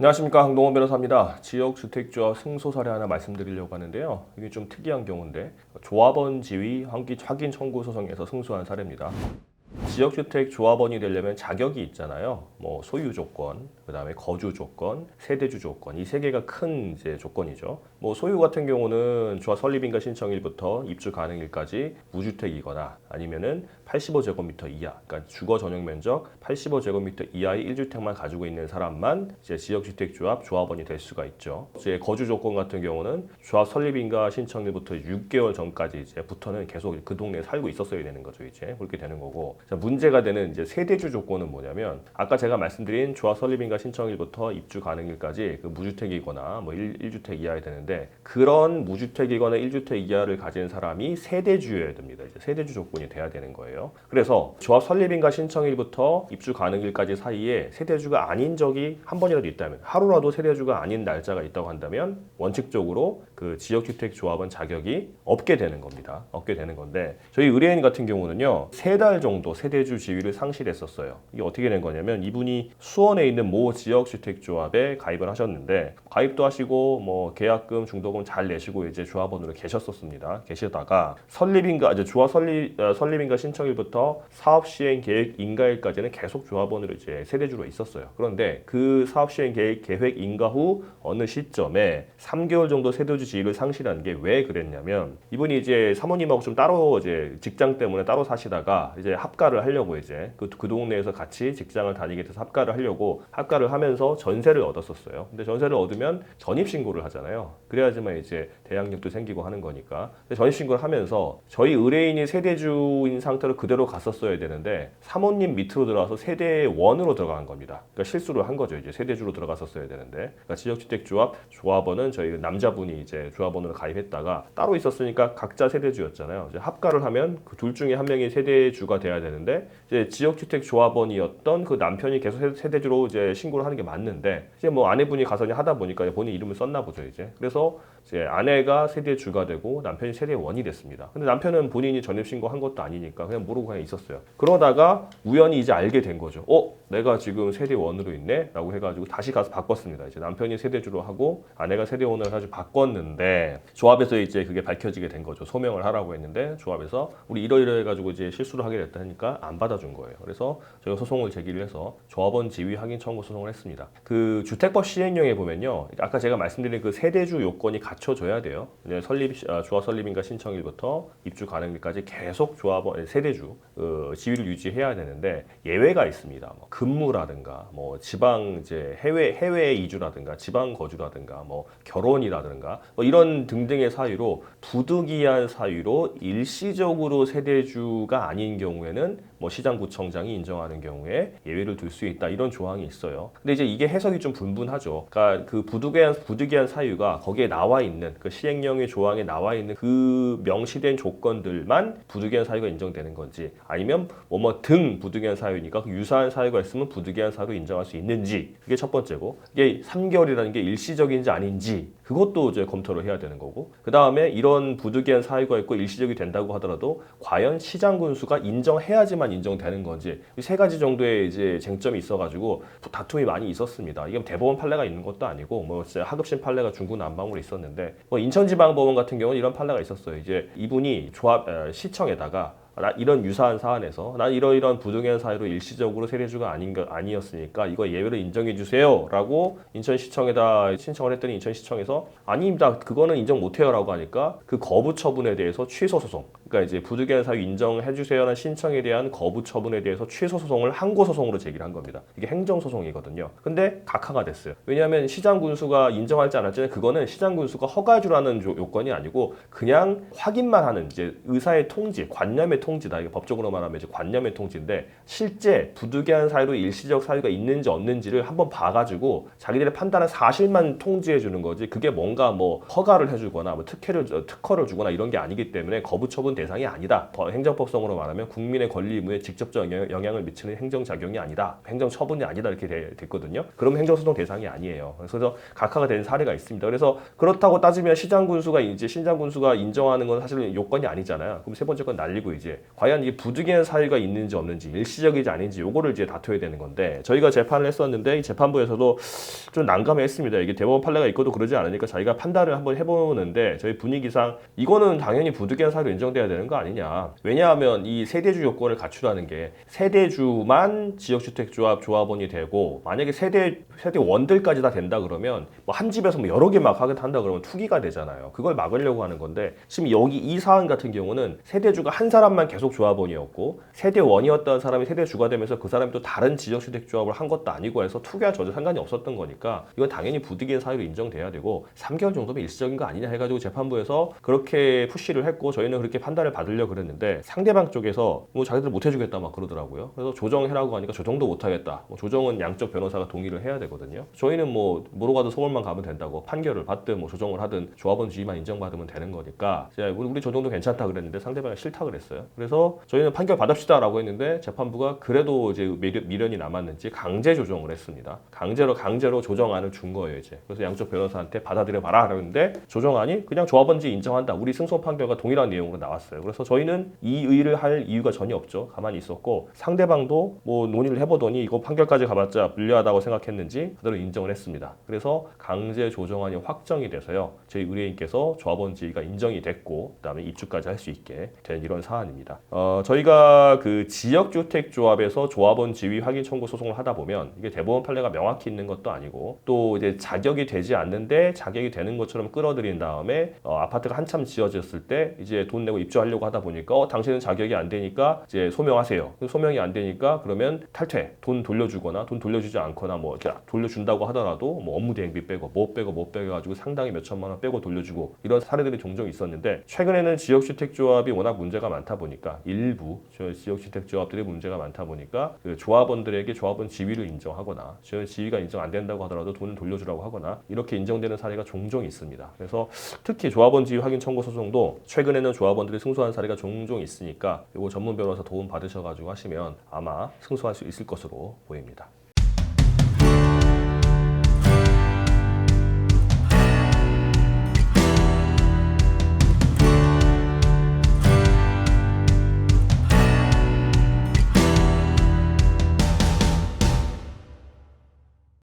안녕하십니까, 황동원 변호사입니다. 지역주택조합 승소 사례 하나 말씀드리려고 하는데요. 이게 좀 특이한 경우인데 조합원 지위 확인 청구 소송에서 승소한 사례입니다. 지역주택 조합원이 되려면 자격이 있잖아요. 뭐 소유 조건, 그다음에 거주 조건, 세대주 조건, 이 세 개가 큰 이제 조건이죠. 뭐 소유 같은 경우는 조합 설립인가 신청일부터 입주 가능일까지 무주택이거나 아니면은 85제곱미터 이하, 그러니까 주거 전용 면적 85제곱미터 이하의 1주택만 가지고 있는 사람만 이제 지역주택 조합원이 될 수가 있죠. 이제 거주 조건 같은 경우는 조합 설립인가 신청일부터 6개월 전까지 이제부터는 계속 그 동네에 살고 있었어야 되는 거죠. 이제 그렇게 되는 거고. 자, 문제가 되는 이제 세대주 조건은 뭐냐면 아까 제가 말씀드린 조합 설립인가 신청일부터 입주 가능일까지 그 무주택이거나 뭐 1주택 이하야 되는데 그런 무주택이거나 1주택 이하를 가진 사람이 세대주여야 됩니다. 이제 세대주 조건이 돼야 되는 거예요. 그래서 조합 설립인가 신청일부터 입주 가능일까지 사이에 세대주가 아닌 적이 한 번이라도 있다면, 하루라도 세대주가 아닌 날짜가 있다고 한다면 원칙적으로 그 지역주택 조합원 자격이 없게 되는 겁니다. 없게 되는 건데 저희 의뢰인 같은 경우는요 3달 정도 세대주 지위를 상실했었어요. 이게 어떻게 된 거냐면 이분이 수원에 있는 모 지역주택조합에 가입을 하셨는데 가입도 하시고 뭐 계약금, 중도금 잘 내시고 이제 조합원으로 계셨었습니다. 계시다가 이제 조합 설립인가 신청일부터 사업 시행 계획 인가일까지는 계속 조합원으로 이제 세대주로 있었어요. 그런데 그 사업 시행 계획 인가 후 어느 시점에 3개월 정도 세대주 지위를 상실한 게 왜 그랬냐면 이분이 이제 사모님하고 좀 따로 이제 직장 때문에 따로 사시다가 이제 합가를 하려고 이제 그 동네에서 같이 직장을 다니게 돼서 합가를 하면서 전세를 얻었었어요. 근데 전세를 얻으면 전입신고를 하잖아요. 그래야지만 이제 대항력도 생기고 하는 거니까. 근데 전입신고를 하면서 저희 의뢰인이 세대주인 상태로 그대로 갔었어야 되는데 사모님 밑으로 들어와서 세대원으로 들어간 겁니다. 그러니까 실수를 한 거죠. 이제 세대주로 들어갔었어야 되는데. 그러니까 지역주택조합원은 저희 남자분이 이제 조합원으로 가입했다가 따로 있었으니까 각자 세대주였잖아요. 이제 합가를 하면 그 둘 중에 한 명이 세대주가 돼야 되는데 이제 지역주택 조합원이었던 그 남편이 계속 세대주로 이제 신고를 하는 게 맞는데 이제 뭐 아내분이 가서 하다 보니까 본인 이름을 썼나 보죠. 이제 그래서 이제 아내가 세대주가 되고 남편이 세대원이 됐습니다. 근데 남편은 본인이 전입신고한 것도 아니니까 그냥 모르고 그냥 있었어요. 그러다가 우연히 이제 알게 된 거죠. 내가 지금 세대원으로 있네? 라고 해가지고 다시 가서 바꿨습니다. 이제 남편이 세대주로 하고 아내가 세대원으로 해가지고 바꿨는데 조합에서 이제 그게 밝혀지게 된 거죠. 소명을 하라고 했는데 조합에서 우리 이러이러 해가지고 이제 실수를 하게 됐다 하니까 안 받아준 거예요. 그래서 저희가 소송을 제기를 해서 조합원 지위 확인 청구 소송을 했습니다. 그 주택법 시행령에 보면요. 아까 제가 말씀드린 그 세대주 요건이 갖춰져야 돼요. 조합 설립인가 신청일부터 입주 가능일까지 계속 세대주 지위를 유지해야 되는데 예외가 있습니다. 뭐 근무라든가 뭐 지방 이제 해외 이주라든가 지방 거주라든가 뭐 결혼이라든가 뭐 이런 등등의 사유로 부득이한 사유로 일시적으로 세대주가 아닌 경우에는 뭐 시장구청장이 인정하는 경우에 예외를 둘 수 있다 이런 조항이 있어요. 근데 이제 이게 해석이 좀 분분하죠. 그러니까 그 부득이한 사유가 거기에 나와 있는 그 시행령의 조항에 나와 있는 그 명시된 조건들만 부득이한 사유가 인정되는 건지 아니면 등 부득이한 사유니까 그 유사한 사유가 있으면 부득이한 사유로 인정할 수 있는지 그게 첫 번째고 이게 3개월이라는 게 일시적인지 아닌지 그것도 이제 검토를 해야 되는 거고 그 다음에 이런 부득이한 사유가 있고 일시적이 된다고 하더라도 과연 시장군수가 인정해야지만 인정되는 건지 이 세 가지 정도의 이제 쟁점이 있어가지고 다툼이 많이 있었습니다. 이게 대법원 판례가 있는 것도 아니고 뭐 진짜 하급심 판례가 중구난방으로 있었는데 뭐 인천지방법원 같은 경우는 이런 판례가 있었어요. 이제 이분이 시청에다가 이런 유사한 사안에서 난 이러이러한 부득이한 사유로 일시적으로 세대주가 아니었으니까 이거 예외로 인정해 주세요 라고 인천시청에다 신청을 했더니 인천시청에서 아닙니다 그거는 인정 못해요 라고 하니까 그 거부 처분에 대해서 취소 소송 그러니까 이제 부득이한 사유 인정해 주세요 라는 신청에 대한 거부 처분에 대해서 취소 소송을 항고소송으로 제기를 한 겁니다. 이게 행정소송이거든요. 근데 각하가 됐어요. 왜냐하면 시장군수가 인정할지 안 할지는 그거는 시장군수가 허가해주라는 요건이 아니고 그냥 확인만 하는 이제 의사의 통지, 관념의 통지다. 이게 법적으로 말하면 이제 관념의 통지인데 실제 부득이한 사유로 일시적 사유가 있는지 없는지를 한번 봐가지고 자기들의 판단한 사실만 통지해 주는 거지 그게 뭔가 뭐 허가를 해주거나 뭐 특허를 주거나 이런 게 아니기 때문에 거부 처분 대상이 아니다. 행정법성으로 말하면 국민의 권리 의무에 직접적 영향을 미치는 행정작용이 아니다. 행정처분이 아니다 이렇게 됐거든요. 그럼 행정소송 대상이 아니에요. 그래서 각하가 된 사례가 있습니다. 그래서 그렇다고 따지면 시장군수가 인정하는 건 사실은 요건이 아니잖아요. 그럼 세 번째 건 날리고 이제 문제, 과연 이게 부득이한 사유가 있는지 없는지, 일시적이지 아닌지 요거를 이제 다퉈야 되는 건데 저희가 재판을 했었는데 이 재판부에서도 좀 난감했습니다. 이게 대법원 판례가 있고도 그러지 않으니까 자기가 판단을 한번 해보는데 저희 분위기상 이거는 당연히 부득이한 사유로 인정돼야 되는 거 아니냐. 왜냐하면 이 세대주 요건을 갖추라는 게 세대주만 지역주택조합 조합원이 되고 만약에 세대원들까지 다 된다 그러면 뭐 한 집에서 뭐 여러 개 막 하겠다 그러면 투기가 되잖아요. 그걸 막으려고 하는 건데 지금 여기 이 사안 같은 경우는 세대주가 한 사람만 계속 조합원이었고 세대원이었던 사람이 세대주가 되면서 그 사람이 또 다른 지역주택조합을 한 것도 아니고 해서 투기와 전혀 상관이 없었던 거니까 이건 당연히 부득이한 사유로 인정돼야 되고 3개월 정도면 일시적인 거 아니냐 해가지고 재판부에서 그렇게 푸시를 했고 저희는 그렇게 판단을 받으려고 그랬는데 상대방 쪽에서 뭐 자기들 못 해주겠다 막 그러더라고요. 그래서 조정해라고 하니까 조정도 못 하겠다. 뭐 조정은 양쪽 변호사가 동의를 해야 되거든요. 저희는 뭐 뭐로 가도 서울만 가면 된다고 판결을 받든 뭐 조정을 하든 조합원 지위만 인정받으면 되는 거니까 우리 조정도 괜찮다 그랬는데 상대방이 싫다 그랬어요. 그래서 저희는 판결 받읍시다라고 했는데 재판부가 그래도 이제 미련이 남았는지 강제 조정을 했습니다. 강제로 조정안을 준 거예요 이제. 그래서 양쪽 변호사한테 받아들여 봐라 그러는데 조정안이 그냥 조합원지 인정한다. 우리 승소 판결과 동일한 내용으로 나왔어요. 그래서 저희는 이 의의를 할 이유가 전혀 없죠. 가만히 있었고 상대방도 뭐 논의를 해보더니 이거 판결까지 가봤자 불리하다고 생각했는지 그대로 인정을 했습니다. 그래서 강제 조정안이 확정이 돼서요. 저희 의뢰인께서 조합원 지위가 인정이 됐고 그다음에 입주까지 할 수 있게 된 이런 사안입니다. 저희가 그 지역주택조합에서 조합원 지위 확인 청구 소송을 하다 보면 이게 대법원 판례가 명확히 있는 것도 아니고 또 이제 자격이 되지 않는데 자격이 되는 것처럼 끌어들인 다음에 아파트가 한참 지어졌을 때 이제 돈 내고 입주하려고 하다 보니까 당신은 자격이 안 되니까 이제 소명하세요. 소명이 안 되니까 그러면 탈퇴, 돈 돌려주거나 돈 돌려주지 않거나 뭐 이렇게 돌려준다고 하더라도 뭐 업무 대행비 빼고 못 빼고 해가지고 상당히 몇 천만 원 빼고 돌려주고 이런 사례들이 종종 있었는데 최근에는 지역주택조합이 워낙 문제가 많다 보니까 일부 지역주택조합들이 문제가 많다 보니까 그 조합원들에게 조합원 지위를 인정하거나 지위가 인정 안 된다고 하더라도 돈을 돌려주라고 하거나 이렇게 인정되는 사례가 종종 있습니다. 그래서 특히 조합원 지위 확인 청구 소송도 최근에는 조합원들이 승소한 사례가 종종 있으니까 이거 전문 변호사 도움 받으셔가지고 하시면 아마 승소할 수 있을 것으로 보입니다.